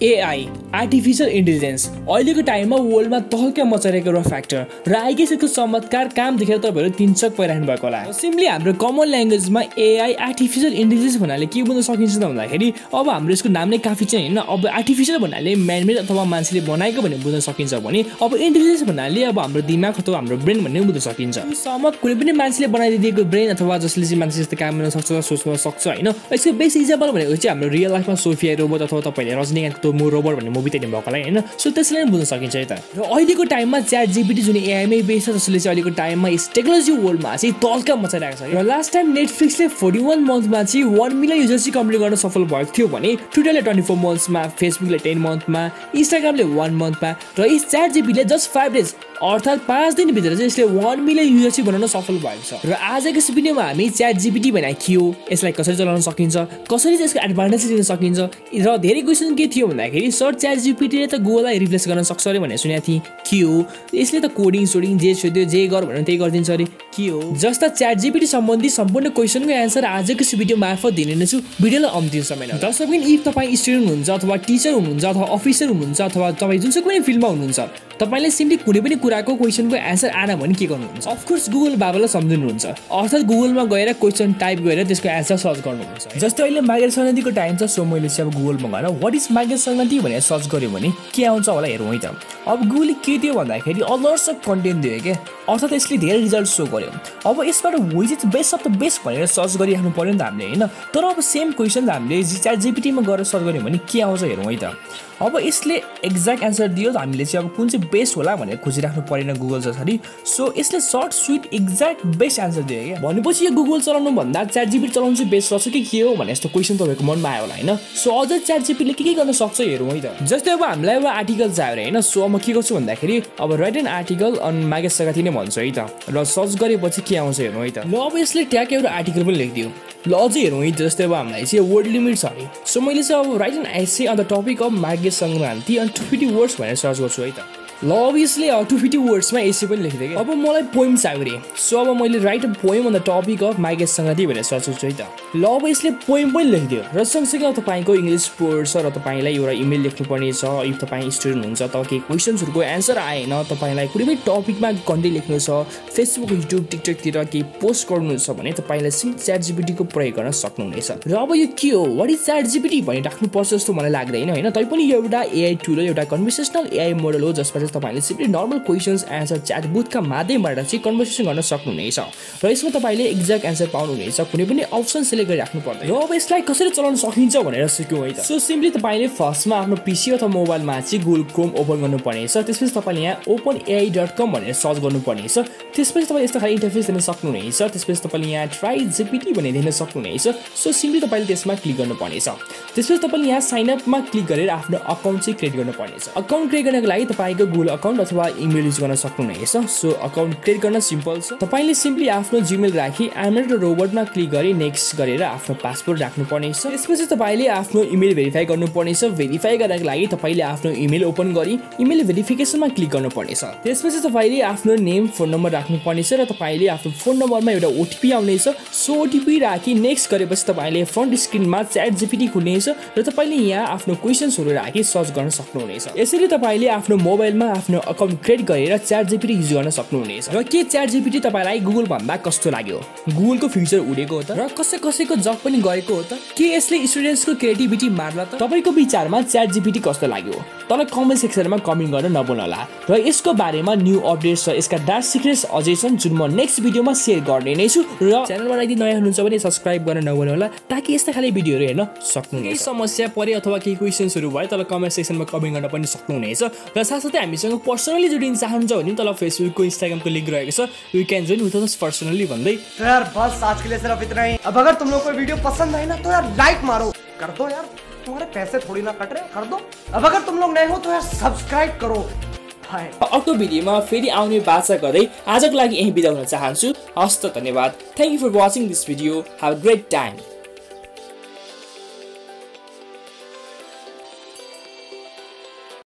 AI artificial intelligence अहिलेको टाइममा वर्ल्डमा तहल्का मचाइरहेको एउटा फ्याक्टर र आइगेसको चमत्कार काम देखेर तपाईहरु तीनचक परिराख्नु भएको होला। सिम्पली हाम्रो कमन ल्याङ्ग्वेजमा AI आर्टिफिशियल इन्टेलिजेन्स भन्नाले के बुझ्न सकिन्छ त भन्दाखेरि अब हाम्रो यसको नाम नै काफी चाहिँ हैन। अब आर्टिफिशियल भन्नाले म्यानमेड अथवा मान्छेले बनाएको भन्ने बुझ्न सकिन्छ भने अब इन्टेलिजेन्स भन्नाले अब हाम्रो दिमाग अथवा हाम्रो ब्रेन भन्ने बुझ्न सकिन्छ। सम अफ कुनै पनि मान्छेले बनाइदिएको ब्रेन अथवा जसले चाहिँ मान्छे जस्तो काम गर्न सक्छ सोच्न सक्छ हैन। यसको बेस्ट एक्जाम्पल भनेको चाहिँ हाम्रो रियल लाइफमा सोफिया रोबोट अथवा तपाईले रजनीकान्तको मो रोबोट भन्ने मुभी त हेर्नु भएको होला हैन। सो त्यसलाई पनि बुझ्न सकिन्छ है त। र अहिलेको टाइममा ChatGPT जुन AI मै बेस छ जसले चाहिँ अहिलेको टाइममा यस टेक्नोलोजी वर्ल्डमा चाहिँ तल्का मचाइरहेको छ। र लास्ट टाइम नेटफ्लिक्सले 41 मन्थमा चाहिँ 1 मिलियन युजर्स चाहिँ कम्प्लिट गर्न सफल भएको थियो भने ट्विटरले 24 मन्थ्समा, फेसबुकले 10 मन्थमा, इन्स्टाग्रामले 1 मन्थमा र यस ChatGPT ले जस्ट 5 डेज अर्थात 5 दिन भित्र चाहिँ यसले 1 मिलियन युजर्स चाहिँ बनाउन सफल भएको छ। र आजको यस भिडियोमा हामी ChatGPT भने के हो, यसलाई कसरी चलाउन सकिन्छ, कसरी चाहिँ यसको एडभान्टेज लिन सकिन्छ र धेरै क्वेशन के थियो भन्दाखेरि सर ChatGPT ले त गुगललाई रिप्लेस गर्न सक्छ अरे भनेर सुनेको थिएँ। के हो यसले त कोडिङ सोडिङ जे सोध्यो जे गर भनेर त्यही गरिदिन्छ अरे के हो। जस्ता ChatGPT सम्बन्धी सम्पूर्ण क्वेशनको एन्सर आजको यस भिडियो मार्फत दिने छु। भिडियोलाई अन्तिम समयमा दर्शक इफ तपाईँ स्टुडेन्ट हुनुहुन्छ अथवा टिचर हुनुहुन्छ अथवा अफिसर हुनुहुन्छ अथवा तपाईँ जुनसुकै पनि फिल्डमा हुनुहुन्छ तपाईले सिम्पली कुनै पनि कुराको क्वेशनको एन्सर आएन भने के गर्नुहुन्छ? अफ कोर्स गुगल बाबालाई सम्झिनुहुन्छ अर्थात गुगलमा गएर क्वेशन टाइप गरेर त्यसको एन्सर सर्च गर्नुहुन्छ। जस्तै अहिले माइग्रेट सङ्गतिको टाइम छ। सो मैले चाहिँ अब गुगलमा गएर व्हाट इज माइग्रेट सङ्गति भनेर सर्च गर्यो भने के आउँछ होला हेरौँ है त। अब गुगलले के दियो भन्दाखेरि अलर्स अफ कन्टेन्ट दियो के अर्थात यसले धेरै रिजल्ट सो गर्यो। अब यसबाट which is best of the best भनेर सर्च गरिराख्नु पर्यो नि त हामीले हैन। तर अब सेम क्वेशन हामीले ChatGPT मा गएर सर्च गर्यो भने के आउँछ हेरौँ है त। अब यसले एक्ज्याक्ट एन्सर दियो हामीले चाहिँ अब कुन चाहिँ बेस्ट होला भनेर खोजिराख्नु परेन गुगल जसरी। सो यसले सर्ट स्विट एक्ज्याक्ट बेस्ट एन्सर दियो क्या। भनेपछि यो गुगल चलाउनु भन्दा ChatGPT चलाउनु चाहिँ बेस्ट रहेछ कि के हो भने यस्तो क्वेशन तपाईँको मनमा आयो होला हैन। सो अझ ChatGPT ले के गर्न सक्छ हेरौँ है त। जस्तै अब हामीलाई एउटा आर्टिकल चाहियो हैन। सो अब म के गर्छु भन्दाखेरि अब write an article on migrate सङ्गति नै भन्छु है त। र सर्च गरेपछि के आउँछ हेरौँ है त। ल अब यसले ट्याग एउटा आर्टिकल पनि लेखिदियो। ल अझै हेरौँ है। जस्तै अब हामीलाई चाहिँ वर्ड लिमिट छ अरे। सो मैले चाहिँ अब write an essay on the topic of migrate Sankranti अनि 250 वर्ड्स भनेर सर्च गर्छु है त। ल अभियसली 250 वर्ड्समा एसे पनि लेखिदिएँ कि अब मलाई पोइम चाहियो अरे। सो अब मैले write a poem on the topic of migrate Sankranti भनेर सर्च गर्छु है त। ल अब यसले पोइम पनि लेखिदियो र सँगसँगै अब तपाईँको इङ्ग्लिस कोर्स र तपाईँलाई एउटा इमेल लेख्नुपर्ने छ। इफ तपाईँ स्टुडेन्ट हुनुहुन्छ त केही क्वेसन्सहरूको एन्सर आएन तपाईँलाई कुनै पनि टपिकमा कन्टेन्ट लेख्नु छ फेसबुक युट्युब टिकटकतिर केही पोस्ट गर्नु छ भने तपाईँलाई सिम्पली ChatGPT को प्रयोग गर्न सक्नुहुनेछ। र अब यो के हो व्हाट इज ChatGPT भनी राख्नुपर्छ जस्तो मलाई लाग्दैन हैन। तैपनि यो एउटा AI टुल हो एउटा कन्भर्सेसनल AI मोडल हो जसमा तपाईले simply normal questions answer chat बुटका माध्यमबाट चाहिँ कन्भर्सेसन गर्न सक्नुहुनेछ र यसमा तपाईले एक्ज्याक्ट एन्सर पाउनुहुनेछ। कुनै पनि अप्सन सिलेक्ट गरी राख्नु पर्दैन। र अब यसलाई कसरी चलाउन सकिन्छ भनेर सिक्यौ है त। सो सिम्पली तपाईले फर्स्टमा आफ्नो PC अथवा मोबाइलमा चाहिँ गुगल क्रोम ओपन गर्नुपर्नेछ। त्यसपछि तपाईले यहाँ openai.com भनेर सर्च गर्नुपर्नेछ। त्यसपछि तपाईले यस्तो खाली इन्टरफेस देख्न सक्नुहुनेछ। त्यसपछि तपाईले यहाँ ट्राई GPT भनेर देख्न सक्नुहुनेछ। सो सिम्पली तपाईले त्यसमा क्लिक गर्नुपर्नेछ। त्यसपछि तपाईले यहाँ साइन अपमा क्लिक गरेर आफ्नो अकाउन्ट चाहिँ क्रिएट गर्नुपर्नेछ। अकाउन्ट क्रिएट गर्नको लागि तपाईको गुगल अकाउन्ट अथवा इमेल युज गर्न सक्नुहुनेछ। सो अकाउन्ट क्रिएट गर्न सिम्पल छ। तपाईले सिम्पली आफ्नो जीमेल राखी एमएल र रोबोटमा क्लिक गरी नेक्स्ट गरेर आफ्नो पासवर्ड राख्नुपर्नेछ। त्यसपछि तपाईले आफ्नो इमेल भेरिफाई गर्नुपर्नेछ। भेरिफाई गर्नको लागि तपाईले आफ्नो इमेल ओपन गरी इमेल भेरिफिकेसनमा क्लिक गर्नुपर्नेछ। त्यसपछि तपाईले आफ्नो नेम फोन नम्बर राख्नुपर्नेछ र तपाईले आफ्नो फोन नम्बरमा एउटा ओटीपी आउनेछ। सो ओटीपी राखी नेक्स्ट गरेपछि तपाईले फ्रन्ट स्क्रिनमा ChatGPT खुल्नेछ र तपाईले यहाँ आफ्नो क्वेशन्सहरु राखी सर्च गर्न सक्नुहुनेछ। यसरी तपाईले आफ्नो मोबाइलमा आफ्नो अकाउन्ट क्रिएट गरेर ChatGPT युज गर्न सक्नुहुनेछ। र के ChatGPT तपाईलाई गुगल भन्दा कस्तो लाग्यो? गुगलको फ्युचर उडेको हो त? र कसैको जब पनि गएको हो त? के यसले स्टुडेन्ट्सको क्रिएटिभिटी मार्ला त? तपाईको विचारमा ChatGPT कस्तो लाग्यो? तल कमेन्ट सेक्सनमा कमेन्ट गर्न नभुल्नुहोला। र यसको बारेमा न्यू अपडेट्स र यसका डार्क सिक्रेट्स अझै छन् जुन म नेक्स्ट भिडियोमा शेयर गर्ने नै छु। र च्यानलमा यदि नयाँ हुनुहुन्छ भने सब्स्क्राइब गर्न नभुल्नुहोला ताकि यस्ता खाली भिडियोहरु हेर्न सक्नुहुनेछ। केही समस्या परे अथवा केही क्वेशन्सहरु भए तल कमेन्ट सेक्सनमा कमेन्ट गर्न पनि सक्नुहुनेछ। र साथसाथै हामीसँग पर्सनली जोडिन चाहनुहुन्छ भने तल फेसबुकको इन्स्टाग्रामको लिंक रहेको छ। You can join with us personally भन्दै। तो यार बस आज के लिए सिर्फ इतना ही। अब अगर तुम लोग को वीडियो पसंद आई ना तो यार लाइक मारो कर दो यार। तुम्हारे पैसे थोड़ी ना कट रहे कर दो। अब अगर तुम लोग नए हो तो यार सब्सक्राइब करो। अर्को भिडियोमा फेरि आउने बाचा गर्दै आजको लागि यही बिदा हुन चाहन्छु। हस्त धन्यवाद। Thank you for watching this video. Have a great time.